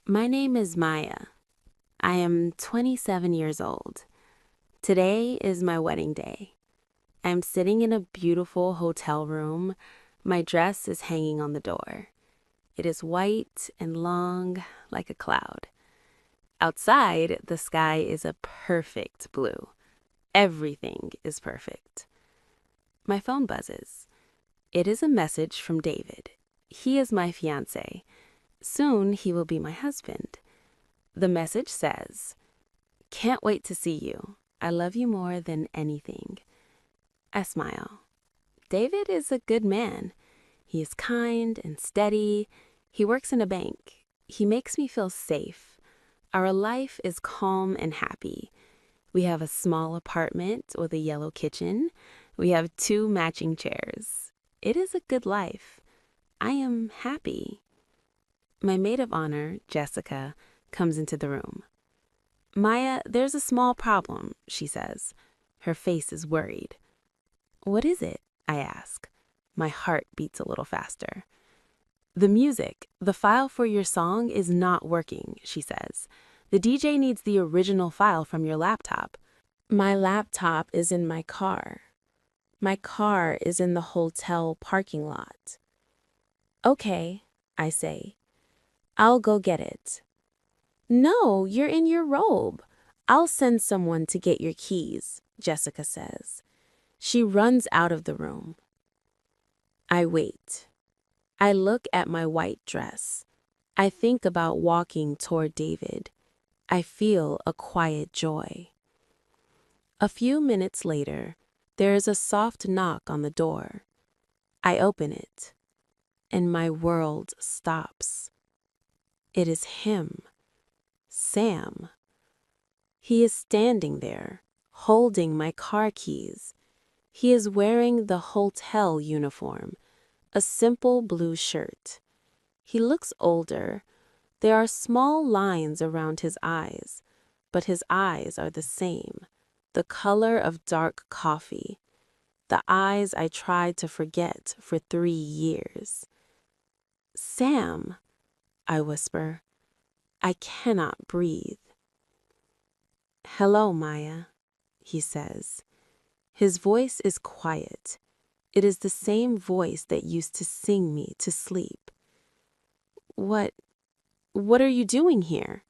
My name is Maya. I am 27 years old. Today is my wedding day. I'm sitting in a beautiful hotel room. My dress is hanging on the door. It is white and long like a cloud. Outside, the sky is a perfect blue. Everything is perfect. My phone buzzes. It is a message from David. He is my fiancé. Soon he will be my husband. The message says, "Can't wait to see you. I love you more than anything." I smile. David is a good man. He is kind and steady. He works in a bank. He makes me feel safe. Our life is calm and happy. We have a small apartment with a yellow kitchen. We have 2 matching chairs. It is a good life. I am happy. My maid of honor, Jessica, comes into the room. "Maya, there's a small problem," she says. Her face is worried. "What is it?" I ask. My heart beats a little faster. The file for your song is not working," she says. "The DJ needs the original file from your laptop." "My laptop is in my car. My car is in the hotel parking lot." "Okay," I say. "I'll go get it." "No, you're in your robe. I'll send someone to get your keys," Jessica says. She runs out of the room. I wait. I look at my white dress. I think about walking toward David. I feel a quiet joy. A few minutes later, there is a soft knock on the door. I open it, and my world stops. It is him, Sam. He is standing there, holding my car keys. He is wearing the hotel uniform, a simple blue shirt. He looks older. There are small lines around his eyes, but his eyes are the same, the color of dark coffee, the eyes I tried to forget for 3 years. "Sam," I whisper. I cannot breathe. "Hello, Maya," he says. His voice is quiet. It is the same voice that used to sing me to sleep. What are you doing here?"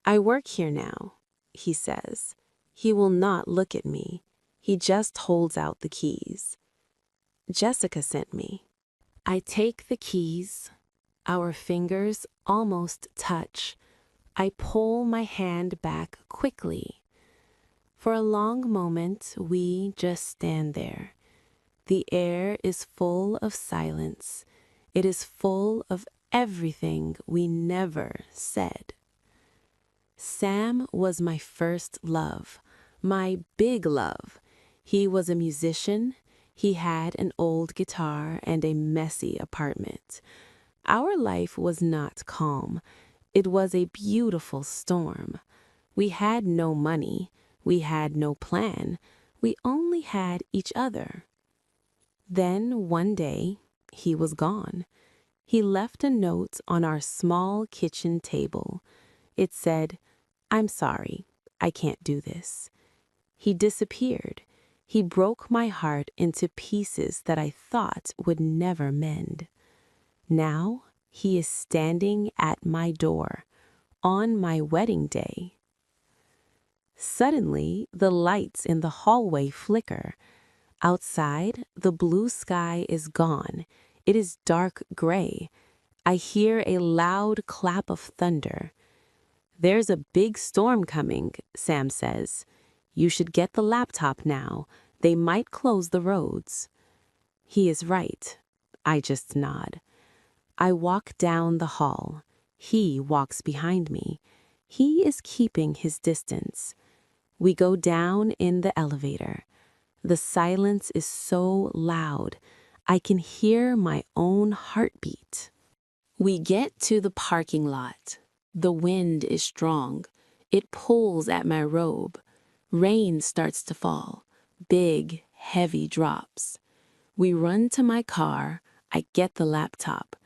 "I work here now," he says. He will not look at me. He just holds out the keys. "Jessica sent me." I take the keys. Our fingers almost touch. I pull my hand back quickly. For a long moment, we just stand there. The air is full of silence. It is full of everything we never said. Sam was my first love, my big love. He was a musician. He had an old guitar and a messy apartment. Our life was not calm. It was a beautiful storm. We had no money. We had no plan. We only had each other. Then one day, he was gone. He left a note on our small kitchen table. It said, "I'm sorry, I can't do this." He disappeared. He broke my heart into pieces that I thought would never mend. Now he is standing at my door on my wedding day. Suddenly, the lights in the hallway flicker. Outside, the blue sky is gone. It is dark gray. I hear a loud clap of thunder. "There's a big storm coming," Sam says. "You should get the laptop now. They might close the roads." He is right. I just nod. I walk down the hall. He walks behind me. He is keeping his distance. We go down in the elevator. The silence is so loud. I can hear my own heartbeat. We get to the parking lot. The wind is strong. It pulls at my robe. Rain starts to fall. Big, heavy drops. We run to my car. I get the laptop.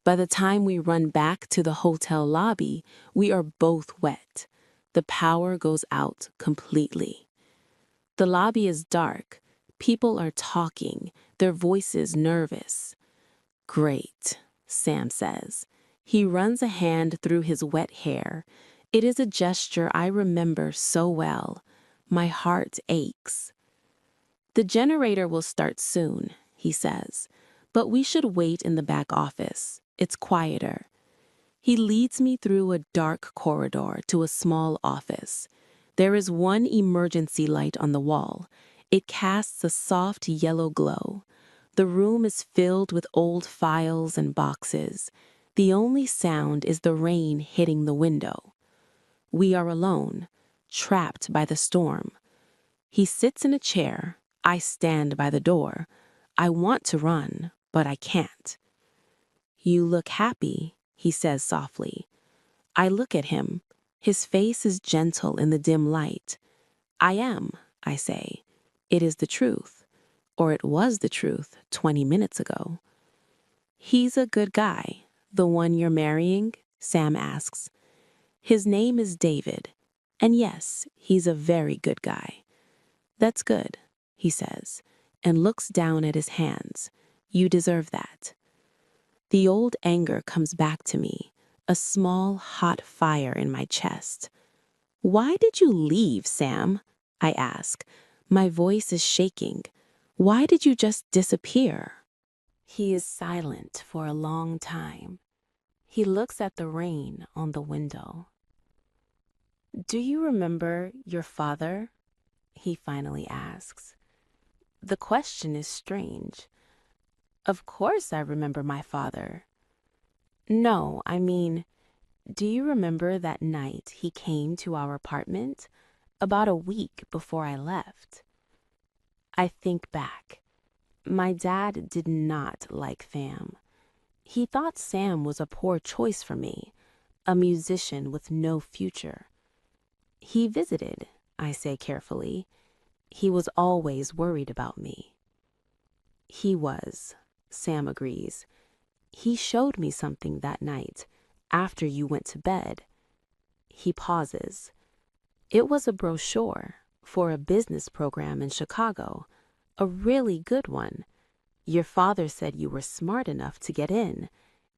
By the time we run back to the hotel lobby, we are both wet. The power goes out completely. The lobby is dark. People are talking, their voices nervous. Great, Sam says. He runs a hand through his wet hair. It is a gesture I remember so well. My heart aches. The generator will start soon, he says, but we should wait in the back office. It's quieter. He leads me through a dark corridor to a small office. There is one emergency light on the wall. It casts a soft yellow glow. The room is filled with old files and boxes. The only sound is the rain hitting the window. We are alone, trapped by the storm. He sits in a chair. I stand by the door. I want to run, but I can't. You look happy, he says softly. I look at him. His face is gentle in the dim light. I am, I say. It is the truth. Or it was the truth 20 minutes ago. He's a good guy, the one you're marrying? Sam asks. His name is David. And yes, he's a very good guy. That's good, he says, and looks down at his hands. You deserve that. The old anger comes back to me, a small, hot fire in my chest. Why did you leave, Sam? I ask. My voice is shaking. Why did you just disappear? He is silent for a long time. He looks at the rain on the window. Do you remember your father? He finally asks. The question is strange. Of course I remember my father. No, I mean, do you remember that night he came to our apartment? About a week before I left. I think back. My dad did not like Sam. He thought Sam was a poor choice for me, a musician with no future. He visited, I say carefully. He was always worried about me. He was, Sam agrees. He showed me something that night, after you went to bed. He pauses. It was a brochure for a business program in Chicago, a really good one. Your father said you were smart enough to get in.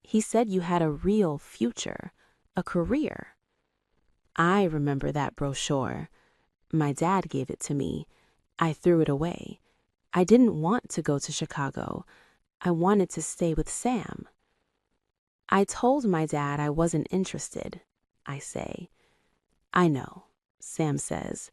He said you had a real future, a career. I remember that brochure. My dad gave it to me. I threw it away. I didn't want to go to Chicago. I wanted to stay with Sam. I told my dad I wasn't interested, I say. I know, Sam says.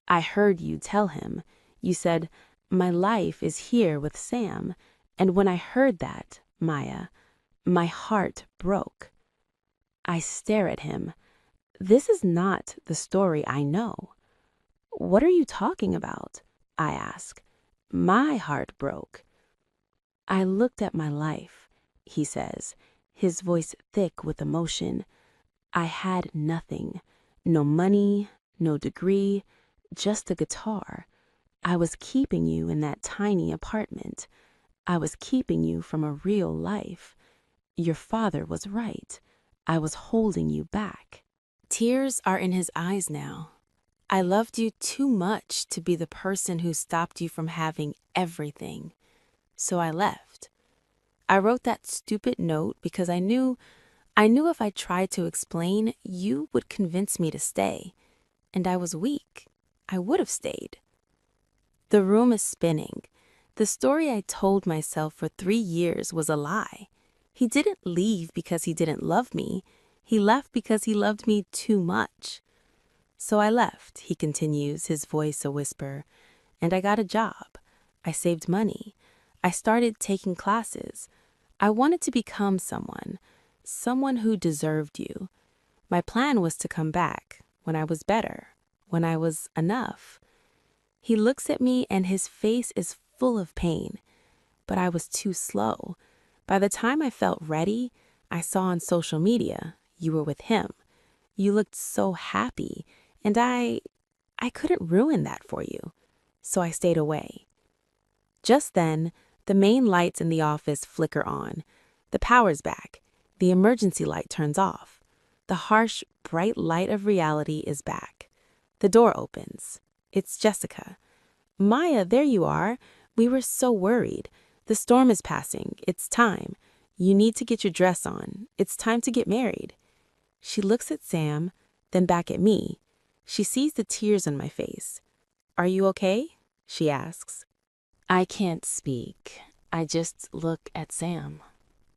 I heard you tell him. You said, my life is here with Sam. And when I heard that, Maya, my heart broke. I stare at him. This is not the story I know. What are you talking about? I ask. My heart broke. I looked at my life, he says, his voice thick with emotion. I had nothing. No money, no degree, just a guitar. I was keeping you in that tiny apartment. I was keeping you from a real life. Your father was right. I was holding you back. Tears are in his eyes now. I loved you too much to be the person who stopped you from having everything. So I left. I wrote that stupid note because I knew if I tried to explain, you would convince me to stay. And I was weak. I would have stayed. The room is spinning. The story I told myself for 3 years was a lie. He didn't leave because he didn't love me. He left because he loved me too much. So I left, he continues, his voice a whisper, and I got a job. I saved money. I started taking classes. I wanted to become someone who deserved you. My plan was to come back when I was better, when I was enough. He looks at me and his face is full of pain, but I was too slow. By the time I felt ready, I saw on social media you were with him. You looked so happy, and I couldn't ruin that for you, so I stayed away. Just then, the main lights in the office flicker on. The power's back. The emergency light turns off. The harsh, bright light of reality is back. The door opens. It's Jessica. Maya, there you are. We were so worried. The storm is passing. It's time. You need to get your dress on. It's time to get married. She looks at Sam, then back at me. She sees the tears on my face. Are you okay? She asks. I can't speak. I just look at Sam.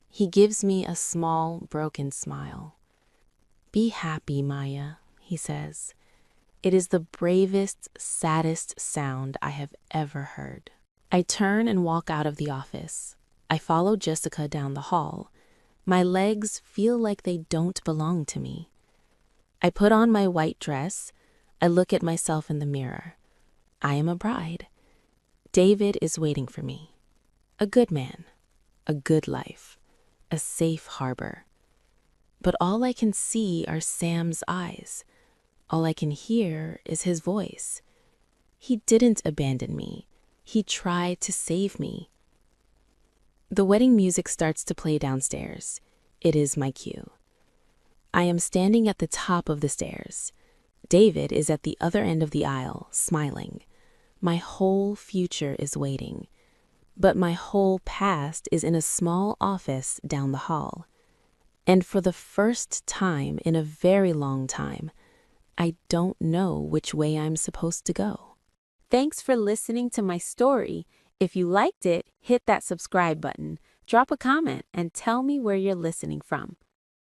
He gives me a small, broken smile. Be happy, Maya, he says. It is the bravest, saddest sound I have ever heard. I turn and walk out of the office. I follow Jessica down the hall. My legs feel like they don't belong to me. I put on my white dress. I look at myself in the mirror. I am a bride. David is waiting for me. A good man. A good life. A safe harbor. But all I can see are Sam's eyes. All I can hear is his voice. He didn't abandon me. He tried to save me. The wedding music starts to play downstairs. It is my cue. I am standing at the top of the stairs. David is at the other end of the aisle, smiling. My whole future is waiting. But my whole past is in a small office down the hall. And for the first time in a very long time, I don't know which way I'm supposed to go. Thanks for listening to my story. If you liked it, hit that subscribe button, drop a comment, and tell me where you're listening from.